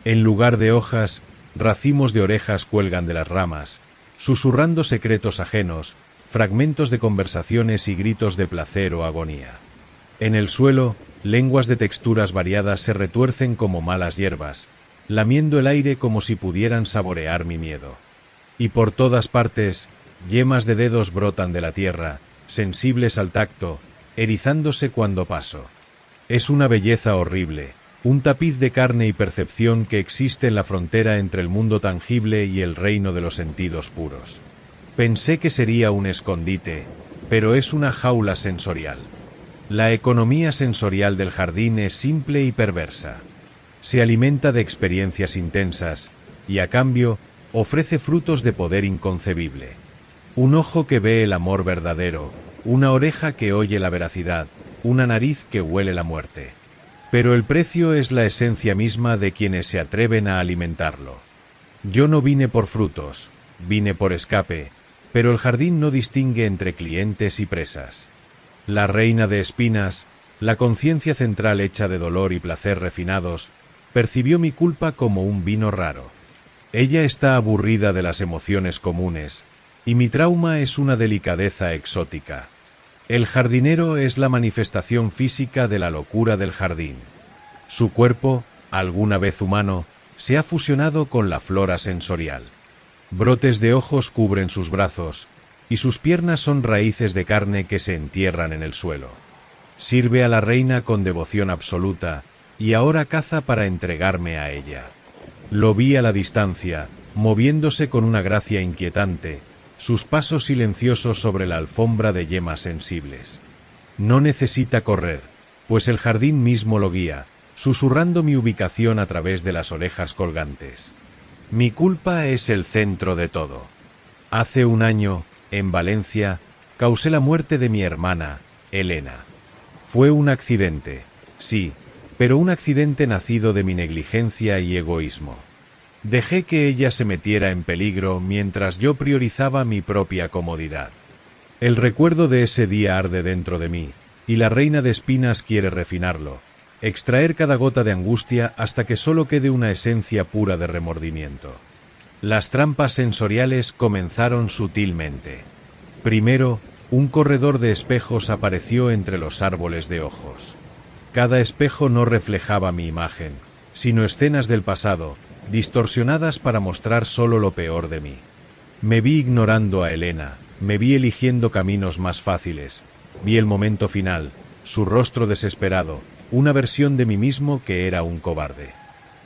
En lugar de hojas, racimos de orejas cuelgan de las ramas, susurrando secretos ajenos, fragmentos de conversaciones y gritos de placer o agonía. En el suelo, lenguas de texturas variadas se retuercen como malas hierbas, lamiendo el aire como si pudieran saborear mi miedo. Y por todas partes, yemas de dedos brotan de la tierra, sensibles al tacto, erizándose cuando paso. Es una belleza horrible, un tapiz de carne y percepción que existe en la frontera entre el mundo tangible y el reino de los sentidos puros. Pensé que sería un escondite, pero es una jaula sensorial. La economía sensorial del jardín es simple y perversa. Se alimenta de experiencias intensas, y a cambio, ofrece frutos de poder inconcebible. Un ojo que ve el amor verdadero, una oreja que oye la veracidad, una nariz que huele la muerte. Pero el precio es la esencia misma de quienes se atreven a alimentarlo. Yo no vine por frutos, vine por escape, pero el jardín no distingue entre clientes y presas. La reina de espinas, la conciencia central hecha de dolor y placer refinados, percibió mi culpa como un vino raro. Ella está aburrida de las emociones comunes, y mi trauma es una delicadeza exótica. El jardinero es la manifestación física de la locura del jardín. Su cuerpo, alguna vez humano, se ha fusionado con la flora sensorial. Brotes de ojos cubren sus brazos, y sus piernas son raíces de carne que se entierran en el suelo. Sirve a la reina con devoción absoluta, y ahora caza para entregarme a ella. Lo vi a la distancia, moviéndose con una gracia inquietante, sus pasos silenciosos sobre la alfombra de yemas sensibles. No necesita correr, pues el jardín mismo lo guía, susurrando mi ubicación a través de las orejas colgantes. Mi culpa es el centro de todo. Hace un año, en Valencia, causé la muerte de mi hermana, Elena. Fue un accidente, sí, pero un accidente nacido de mi negligencia y egoísmo. Dejé que ella se metiera en peligro mientras yo priorizaba mi propia comodidad. El recuerdo de ese día arde dentro de mí, y la reina de espinas quiere refinarlo, extraer cada gota de angustia hasta que solo quede una esencia pura de remordimiento. Las trampas sensoriales comenzaron sutilmente. Primero, un corredor de espejos apareció entre los árboles de ojos. Cada espejo no reflejaba mi imagen, sino escenas del pasado, distorsionadas para mostrar solo lo peor de mí. Me vi ignorando a Elena, me vi eligiendo caminos más fáciles, vi el momento final, su rostro desesperado, una versión de mí mismo que era un cobarde.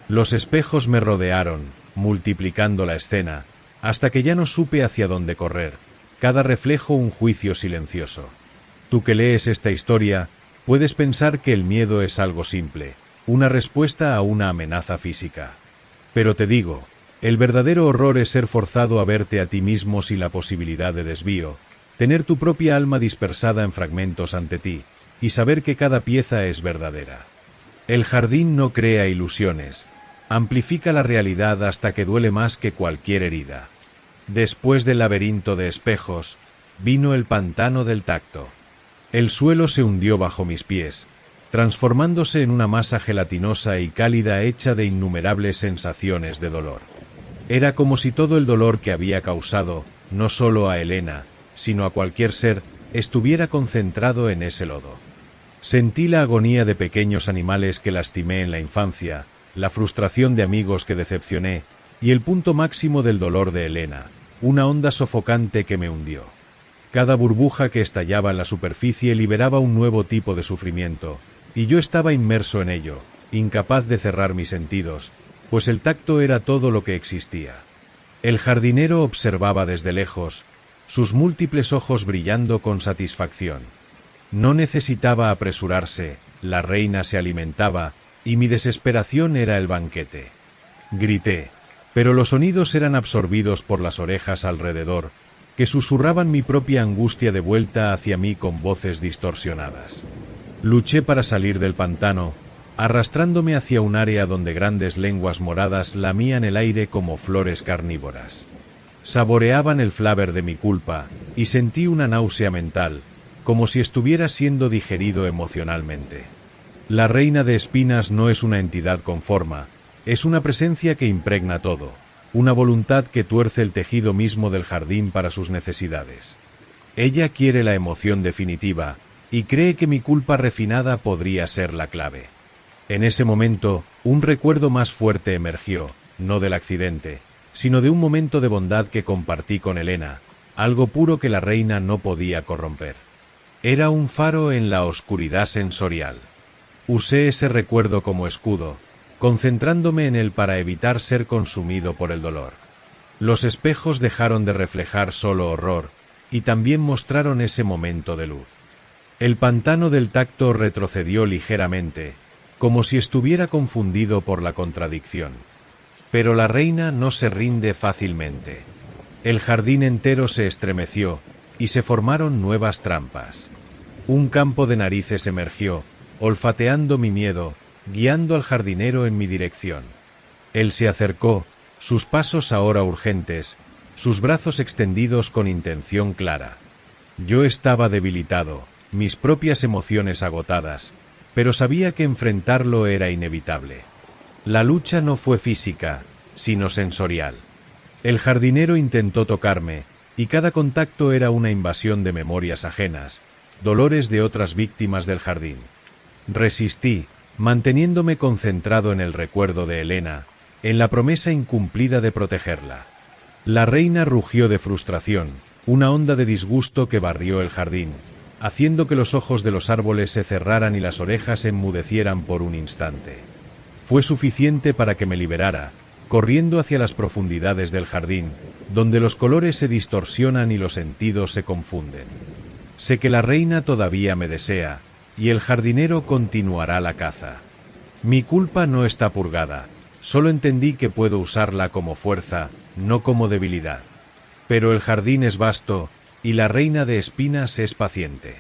Los espejos me rodearon, multiplicando la escena, hasta que ya no supe hacia dónde correr, cada reflejo un juicio silencioso. Tú que lees esta historia, puedes pensar que el miedo es algo simple, una respuesta a una amenaza física. Pero te digo, el verdadero horror es ser forzado a verte a ti mismo sin la posibilidad de desvío, tener tu propia alma dispersada en fragmentos ante ti, y saber que cada pieza es verdadera. El jardín no crea ilusiones, amplifica la realidad hasta que duele más que cualquier herida. Después del laberinto de espejos, vino el pantano del tacto. El suelo se hundió bajo mis pies, transformándose en una masa gelatinosa y cálida hecha de innumerables sensaciones de dolor. Era como si todo el dolor que había causado, no solo a Elena, sino a cualquier ser, estuviera concentrado en ese lodo. Sentí la agonía de pequeños animales que lastimé en la infancia, la frustración de amigos que decepcioné, y el punto máximo del dolor de Elena, una onda sofocante que me hundió. Cada burbuja que estallaba en la superficie liberaba un nuevo tipo de sufrimiento, y yo estaba inmerso en ello, incapaz de cerrar mis sentidos, pues el tacto era todo lo que existía. El jardinero observaba desde lejos, sus múltiples ojos brillando con satisfacción. No necesitaba apresurarse, la reina se alimentaba, y mi desesperación era el banquete. Grité, pero los sonidos eran absorbidos por las orejas alrededor, que susurraban mi propia angustia de vuelta hacia mí con voces distorsionadas. Luché para salir del pantano, arrastrándome hacia un área donde grandes lenguas moradas lamían el aire como flores carnívoras. Saboreaban el flavor de mi culpa, y sentí una náusea mental, como si estuviera siendo digerido emocionalmente. La reina de espinas no es una entidad con forma, es una presencia que impregna todo, una voluntad que tuerce el tejido mismo del jardín para sus necesidades. Ella quiere la emoción definitiva, y cree que mi culpa refinada podría ser la clave. En ese momento, un recuerdo más fuerte emergió, no del accidente, sino de un momento de bondad que compartí con Elena, algo puro que la reina no podía corromper. Era un faro en la oscuridad sensorial. Usé ese recuerdo como escudo, concentrándome en él para evitar ser consumido por el dolor. Los espejos dejaron de reflejar solo horror, y también mostraron ese momento de luz. El pantano del tacto retrocedió ligeramente, como si estuviera confundido por la contradicción. Pero la reina no se rinde fácilmente. El jardín entero se estremeció, y se formaron nuevas trampas. Un campo de narices emergió, olfateando mi miedo, guiando al jardinero en mi dirección. Él se acercó, sus pasos ahora urgentes, sus brazos extendidos con intención clara. Yo estaba debilitado, mis propias emociones agotadas, pero sabía que enfrentarlo era inevitable. La lucha no fue física, sino sensorial. El jardinero intentó tocarme, y cada contacto era una invasión de memorias ajenas, dolores de otras víctimas del jardín. Resistí, manteniéndome concentrado en el recuerdo de Elena, en la promesa incumplida de protegerla. La reina rugió de frustración, una onda de disgusto que barrió el jardín, haciendo que los ojos de los árboles se cerraran y las orejas enmudecieran por un instante. Fue suficiente para que me liberara, corriendo hacia las profundidades del jardín, donde los colores se distorsionan y los sentidos se confunden. Sé que la reina todavía me desea, y el jardinero continuará la caza. Mi culpa no está purgada, solo entendí que puedo usarla como fuerza, no como debilidad. Pero el jardín es vasto, y la reina de espinas es paciente.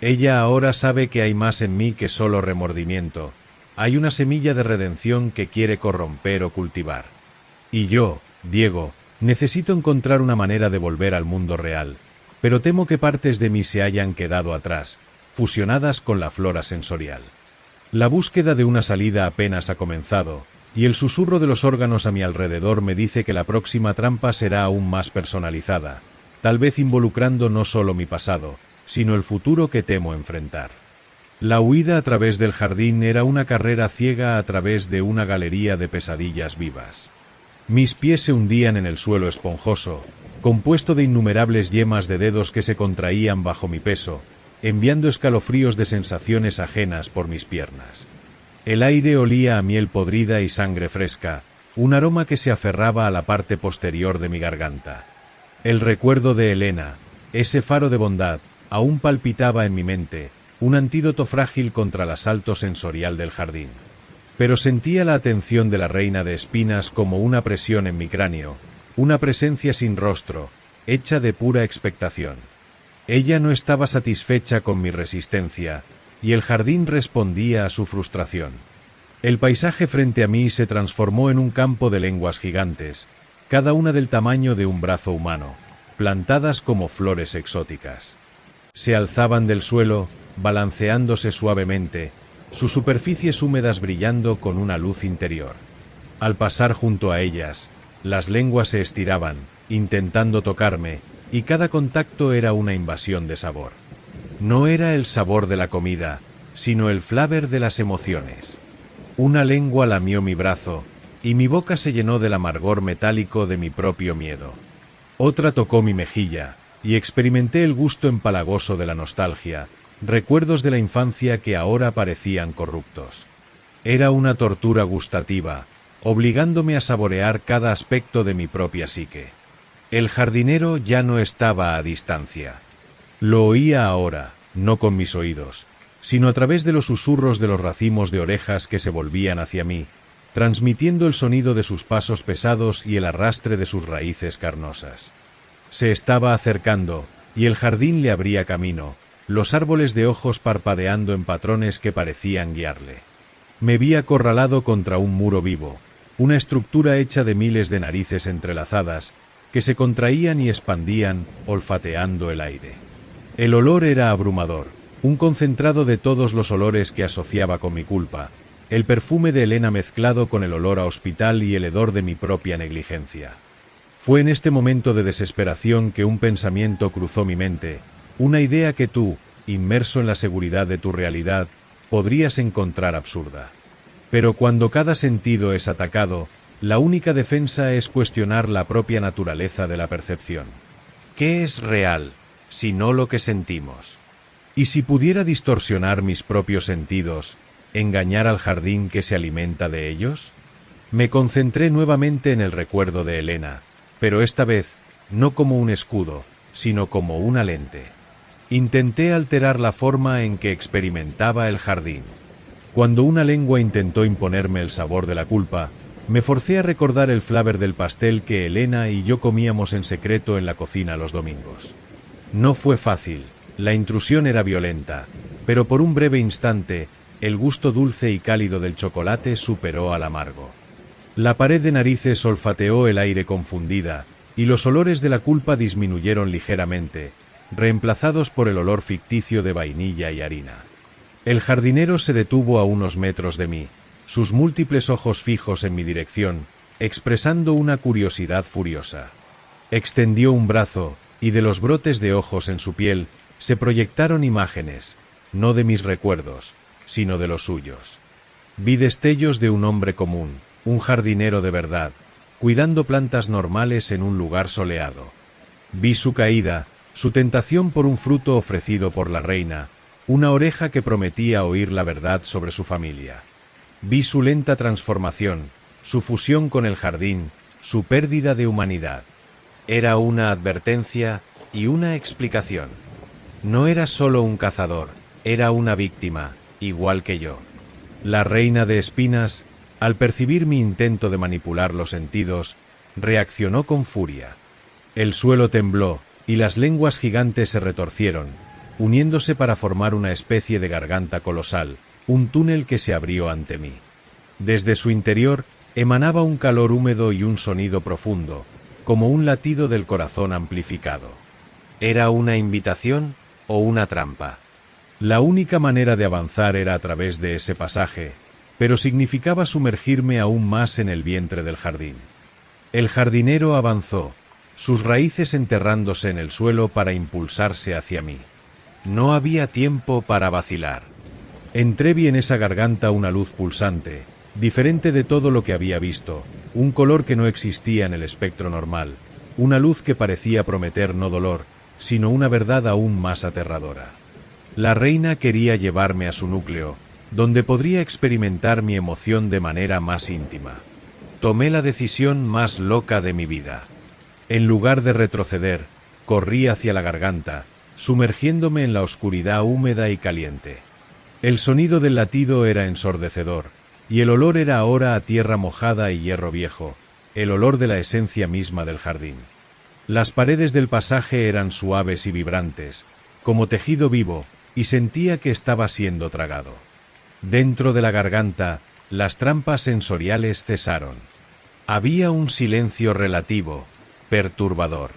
Ella ahora sabe que hay más en mí que solo remordimiento, hay una semilla de redención que quiere corromper o cultivar. Y yo, Diego, necesito encontrar una manera de volver al mundo real, pero temo que partes de mí se hayan quedado atrás, fusionadas con la flora sensorial. La búsqueda de una salida apenas ha comenzado, y el susurro de los órganos a mi alrededor me dice que la próxima trampa será aún más personalizada, tal vez involucrando no solo mi pasado, sino el futuro que temo enfrentar. La huida a través del jardín era una carrera ciega a través de una galería de pesadillas vivas. Mis pies se hundían en el suelo esponjoso, compuesto de innumerables yemas de dedos que se contraían bajo mi peso, enviando escalofríos de sensaciones ajenas por mis piernas. El aire olía a miel podrida y sangre fresca, un aroma que se aferraba a la parte posterior de mi garganta. El recuerdo de Elena, ese faro de bondad, aún palpitaba en mi mente, un antídoto frágil contra el asalto sensorial del jardín. Pero sentía la atención de la reina de espinas como una presión en mi cráneo, una presencia sin rostro, hecha de pura expectación. Ella no estaba satisfecha con mi resistencia, y el jardín respondía a su frustración. El paisaje frente a mí se transformó en un campo de lenguas gigantes, cada una del tamaño de un brazo humano, plantadas como flores exóticas. Se alzaban del suelo, balanceándose suavemente, sus superficies húmedas brillando con una luz interior. Al pasar junto a ellas, las lenguas se estiraban, intentando tocarme, y cada contacto era una invasión de sabor. No era el sabor de la comida, sino el flavor de las emociones. Una lengua lamió mi brazo, y mi boca se llenó del amargor metálico de mi propio miedo. Otra tocó mi mejilla, y experimenté el gusto empalagoso de la nostalgia, recuerdos de la infancia que ahora parecían corruptos. Era una tortura gustativa, obligándome a saborear cada aspecto de mi propia psique. El jardinero ya no estaba a distancia. Lo oía ahora, no con mis oídos, sino a través de los susurros de los racimos de orejas que se volvían hacia mí, transmitiendo el sonido de sus pasos pesados y el arrastre de sus raíces carnosas. Se estaba acercando, y el jardín le abría camino, los árboles de ojos parpadeando en patrones que parecían guiarle. Me vi acorralado contra un muro vivo, una estructura hecha de miles de narices entrelazadas, que se contraían y expandían, olfateando el aire. El olor era abrumador, un concentrado de todos los olores que asociaba con mi culpa, el perfume de Elena mezclado con el olor a hospital y el hedor de mi propia negligencia. Fue en este momento de desesperación que un pensamiento cruzó mi mente, una idea que tú, inmerso en la seguridad de tu realidad, podrías encontrar absurda. Pero cuando cada sentido es atacado, la única defensa es cuestionar la propia naturaleza de la percepción. ¿Qué es real, si no lo que sentimos? Y si pudiera distorsionar mis propios sentidos, ¿engañar al jardín que se alimenta de ellos? Me concentré nuevamente en el recuerdo de Elena, pero esta vez, no como un escudo, sino como una lente. Intenté alterar la forma en que experimentaba el jardín. Cuando una lengua intentó imponerme el sabor de la culpa, me forcé a recordar el flavor del pastel que Elena y yo comíamos en secreto en la cocina los domingos. No fue fácil, la intrusión era violenta, pero por un breve instante, el gusto dulce y cálido del chocolate superó al amargo. La pared de narices olfateó el aire confundida, y los olores de la culpa disminuyeron ligeramente, reemplazados por el olor ficticio de vainilla y harina. El jardinero se detuvo a unos metros de mí, sus múltiples ojos fijos en mi dirección, expresando una curiosidad furiosa. Extendió un brazo, y de los brotes de ojos en su piel, se proyectaron imágenes, no de mis recuerdos, sino de los suyos. Vi destellos de un hombre común, un jardinero de verdad, cuidando plantas normales en un lugar soleado. Vi su caída, su tentación por un fruto ofrecido por la reina, una oreja que prometía oír la verdad sobre su familia. Vi su lenta transformación, su fusión con el jardín, su pérdida de humanidad. Era una advertencia y una explicación. No era solo un cazador, era una víctima, igual que yo. La reina de espinas, al percibir mi intento de manipular los sentidos, reaccionó con furia. El suelo tembló, y las lenguas gigantes se retorcieron, uniéndose para formar una especie de garganta colosal, un túnel que se abrió ante mí. Desde su interior emanaba un calor húmedo y un sonido profundo, como un latido del corazón amplificado. ¿Era una invitación o una trampa? La única manera de avanzar era a través de ese pasaje, pero significaba sumergirme aún más en el vientre del jardín. El jardinero avanzó, sus raíces enterrándose en el suelo para impulsarse hacia mí. No había tiempo para vacilar. Entreví en esa garganta una luz pulsante, diferente de todo lo que había visto, un color que no existía en el espectro normal, una luz que parecía prometer no dolor, sino una verdad aún más aterradora. La reina quería llevarme a su núcleo, donde podría experimentar mi emoción de manera más íntima. Tomé la decisión más loca de mi vida. En lugar de retroceder, corrí hacia la garganta, sumergiéndome en la oscuridad húmeda y caliente. El sonido del latido era ensordecedor, y el olor era ahora a tierra mojada y hierro viejo, el olor de la esencia misma del jardín. Las paredes del pasaje eran suaves y vibrantes, como tejido vivo, y sentía que estaba siendo tragado. Dentro de la garganta, las trampas sensoriales cesaron. Había un silencio relativo, perturbador.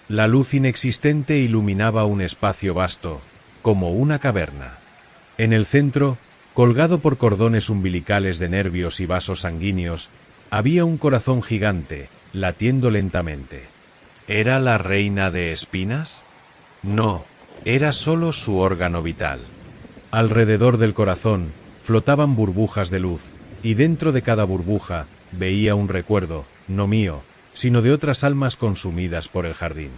La luz inexistente iluminaba un espacio vasto, como una caverna. En el centro, colgado por cordones umbilicales de nervios y vasos sanguíneos, había un corazón gigante, latiendo lentamente. ¿Era la reina de espinas? No, era solo su órgano vital. Alrededor del corazón flotaban burbujas de luz, y dentro de cada burbuja veía un recuerdo, no mío, sino de otras almas consumidas por el jardín.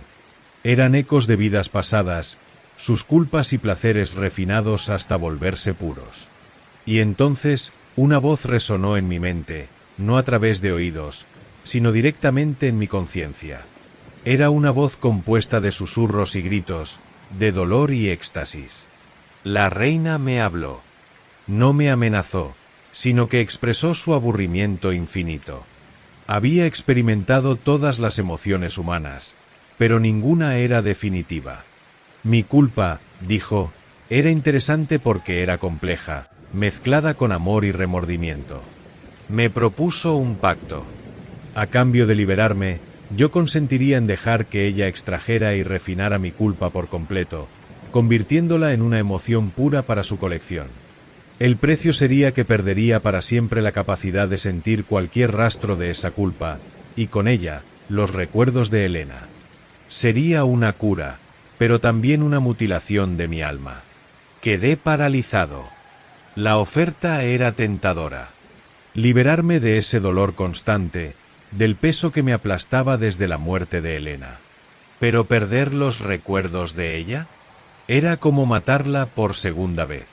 Eran ecos de vidas pasadas, sus culpas y placeres refinados hasta volverse puros. Y entonces, una voz resonó en mi mente, no a través de oídos, sino directamente en mi conciencia. Era una voz compuesta de susurros y gritos, de dolor y éxtasis. La reina me habló. No me amenazó, sino que expresó su aburrimiento infinito. Había experimentado todas las emociones humanas, pero ninguna era definitiva. Mi culpa, dijo, era interesante porque era compleja, mezclada con amor y remordimiento. Me propuso un pacto. A cambio de liberarme, yo consentiría en dejar que ella extrajera y refinara mi culpa por completo, convirtiéndola en una emoción pura para su colección. El precio sería que perdería para siempre la capacidad de sentir cualquier rastro de esa culpa, y con ella, los recuerdos de Helena. Sería una cura, pero también una mutilación de mi alma. Quedé paralizado. La oferta era tentadora. Liberarme de ese dolor constante, del peso que me aplastaba desde la muerte de Helena. Pero perder los recuerdos de ella, era como matarla por segunda vez.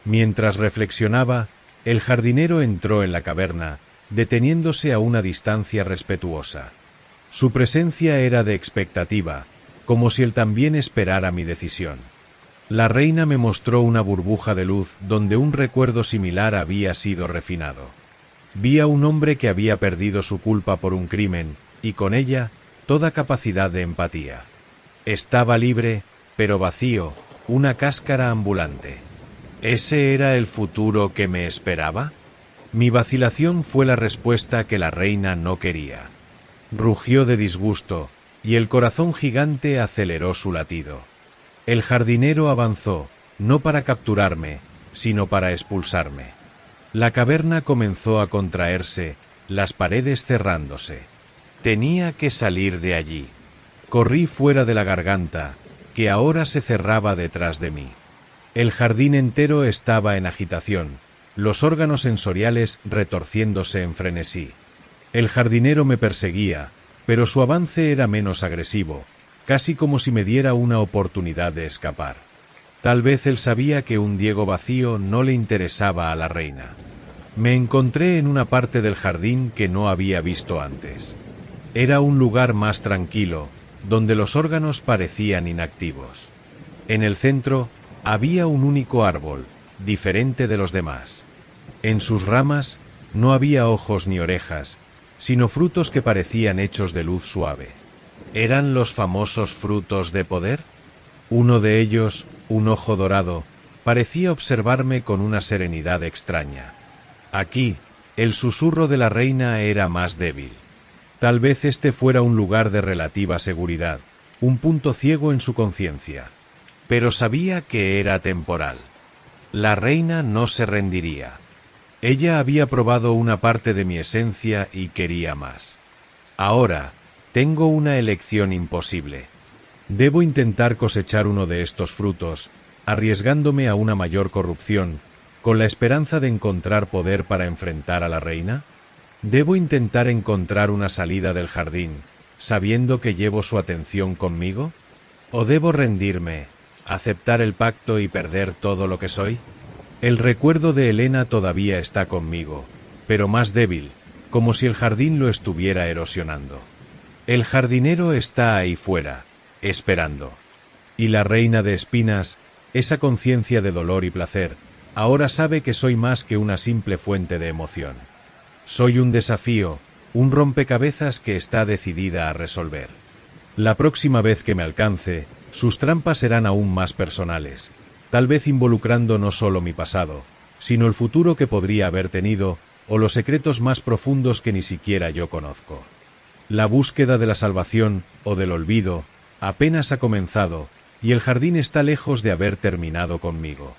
Mientras reflexionaba, el jardinero entró en la caverna, deteniéndose a una distancia respetuosa. Su presencia era de expectativa, como si él también esperara mi decisión. La reina me mostró una burbuja de luz donde un recuerdo similar había sido refinado. Vi a un hombre que había perdido su culpa por un crimen, y con ella, toda capacidad de empatía. Estaba libre, pero vacío, una cáscara ambulante. ¿Ese era el futuro que me esperaba? Mi vacilación fue la respuesta que la reina no quería. Rugió de disgusto, y el corazón gigante aceleró su latido. El jardinero avanzó, no para capturarme, sino para expulsarme. La caverna comenzó a contraerse, las paredes cerrándose. Tenía que salir de allí. Corrí fuera de la garganta, que ahora se cerraba detrás de mí. El jardín entero estaba en agitación, los órganos sensoriales retorciéndose en frenesí. El jardinero me perseguía, pero su avance era menos agresivo, casi como si me diera una oportunidad de escapar. Tal vez él sabía que un Diego vacío no le interesaba a la reina. Me encontré en una parte del jardín que no había visto antes. Era un lugar más tranquilo, donde los órganos parecían inactivos. En el centro, había un único árbol, diferente de los demás. En sus ramas no había ojos ni orejas, sino frutos que parecían hechos de luz suave. ¿Eran los famosos frutos de poder? Uno de ellos, un ojo dorado, parecía observarme con una serenidad extraña. Aquí, el susurro de la reina era más débil. Tal vez este fuera un lugar de relativa seguridad, un punto ciego en su conciencia. Pero sabía que era temporal. La reina no se rendiría. Ella había probado una parte de mi esencia y quería más. Ahora, tengo una elección imposible. ¿Debo intentar cosechar uno de estos frutos, arriesgándome a una mayor corrupción, con la esperanza de encontrar poder para enfrentar a la reina? ¿Debo intentar encontrar una salida del jardín, sabiendo que llevo su atención conmigo? ¿O debo rendirme, aceptar el pacto y perder todo lo que soy? El recuerdo de Helena todavía está conmigo, pero más débil, como si el jardín lo estuviera erosionando. El jardinero está ahí fuera, esperando. Y la reina de espinas, esa conciencia de dolor y placer, ahora sabe que soy más que una simple fuente de emoción. Soy un desafío, un rompecabezas que está decidida a resolver. La próxima vez que me alcance, sus trampas serán aún más personales, tal vez involucrando no solo mi pasado, sino el futuro que podría haber tenido, o los secretos más profundos que ni siquiera yo conozco. La búsqueda de la salvación, o del olvido, apenas ha comenzado, y el jardín está lejos de haber terminado conmigo.